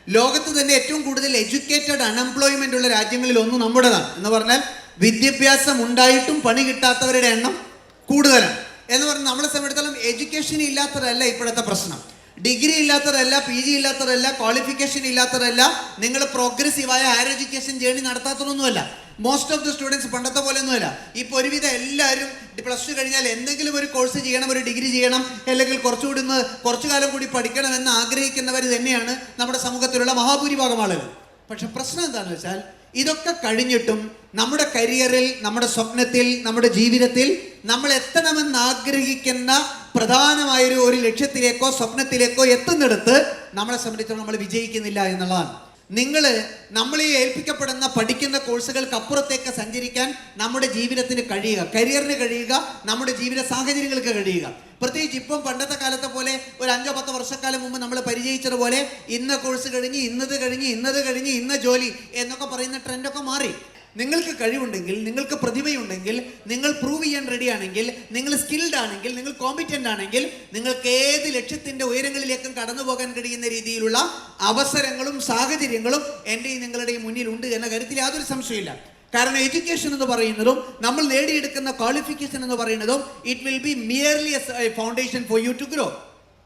ലോകത്ത് തന്നെ ഏറ്റവും കൂടുതൽ എഡ്യൂക്കേറ്റഡ് അൺഎംപ്ലോയ്മെന്റ് ഉള്ള രാജ്യങ്ങളിൽ ഒന്ന് നമ്മുടേതാണ്. എന്ന് പറഞ്ഞാൽ വിദ്യാഭ്യാസം ഉണ്ടായിട്ടും പണി കിട്ടാത്തവരുടെ എണ്ണം കൂടുതലാണ്. എന്ന് പറഞ്ഞാൽ നമ്മളെ സംബന്ധിച്ചിടത്തോളം എഡ്യൂക്കേഷൻ ഇല്ലാത്തതല്ല ഇപ്പോഴത്തെ പ്രശ്നം. ഡിഗ്രി ഇല്ലാത്തതല്ല, PG ഇല്ലാത്തതല്ല, ക്വാളിഫിക്കേഷൻ ഇല്ലാത്തതല്ല, നിങ്ങൾ പ്രോഗ്രസീവായ ഹയർ എഡ്യൂക്കേഷൻ ജേണി നടത്താത്തതൊന്നുമല്ല. മോസ്റ്റ് ഓഫ് ദി സ്റ്റുഡൻസ് പണ്ടത്തെ പോലെ ഒന്നുമല്ല. ഇപ്പോൾ ഒരുവിധം എല്ലാവരും +2 കഴിഞ്ഞാൽ എന്തെങ്കിലും ഒരു കോഴ്സ് ചെയ്യണം, ഒരു ഡിഗ്രി ചെയ്യണം, അല്ലെങ്കിൽ കുറച്ചു കാലം കൂടി പഠിക്കണമെന്ന് ആഗ്രഹിക്കുന്നവർ തന്നെയാണ് നമ്മുടെ സമൂഹത്തിലുള്ള മഹാഭൂരിഭാഗം ആളുകൾ. പക്ഷെ പ്രശ്നം എന്താണെന്ന് വെച്ചാൽ ഇതൊക്കെ കഴിഞ്ഞിട്ടും നമ്മുടെ കരിയറിൽ, നമ്മുടെ സ്വപ്നത്തിൽ, നമ്മുടെ ജീവിതത്തിൽ നമ്മൾ എത്തണമെന്ന് ആഗ്രഹിക്കുന്ന പ്രധാനമായൊരു ഒരു ലക്ഷ്യത്തിലേക്കോ സ്വപ്നത്തിലേക്കോ എത്തുന്നിടത്ത് നമ്മളെ സംബന്ധിച്ചിടത്തോളം നമ്മൾ വിജയിക്കുന്നില്ല എന്നുള്ളതാണ്. നമ്മൾ ഈ ഏൽപ്പിക്കപ്പെടുന്ന പഠിക്കുന്ന കോഴ്സുകൾക്ക് അപ്പുറത്തേക്ക് സഞ്ചരിക്കാൻ നമ്മുടെ ജീവിതത്തിന് കഴിയുക, കരിയറിന് കഴിയുക, നമ്മുടെ ജീവിത സാഹചര്യങ്ങൾക്ക് കഴിയുക. പ്രത്യേകിച്ച് ഇപ്പം പണ്ടത്തെ കാലത്തെ പോലെ ഒരു 5-10 വർഷക്കാലം മുമ്പ് നമ്മൾ പരിചയിച്ചതുപോലെ ഇന്ന കോഴ്സ് കഴിഞ്ഞ് ഇന്നത് കഴിഞ്ഞ് ഇന്ന ജോലി എന്നൊക്കെ പറയുന്ന ട്രെൻഡൊക്കെ മാറി. നിങ്ങൾക്ക് കഴിവുണ്ടെങ്കിൽ, നിങ്ങൾക്ക് പ്രതിഭയുണ്ടെങ്കിൽ, നിങ്ങൾ പ്രൂവ് ചെയ്യാൻ റെഡിയാണെങ്കിൽ, നിങ്ങൾ സ്കിൽഡ് ആണെങ്കിൽ, നിങ്ങൾ കോമ്പിറ്റൻ്റ് ആണെങ്കിൽ, നിങ്ങൾക്ക് ഏത് ലക്ഷ്യത്തിൻ്റെ ഉയരങ്ങളിലേക്കും കടന്നു പോകാൻ കഴിയുന്ന രീതിയിലുള്ള അവസരങ്ങളും സാഹചര്യങ്ങളും എൻ്റെയും നിങ്ങളുടെയും മുന്നിലുണ്ട് എന്ന കാര്യത്തിൽ യാതൊരു സംശയമില്ല. കാരണം എഡ്യൂക്കേഷൻ എന്ന് പറയുന്നതും നമ്മൾ നേടിയെടുക്കുന്ന ക്വാളിഫിക്കേഷൻ എന്ന് പറയുന്നതും it will be merely a foundation for you to grow.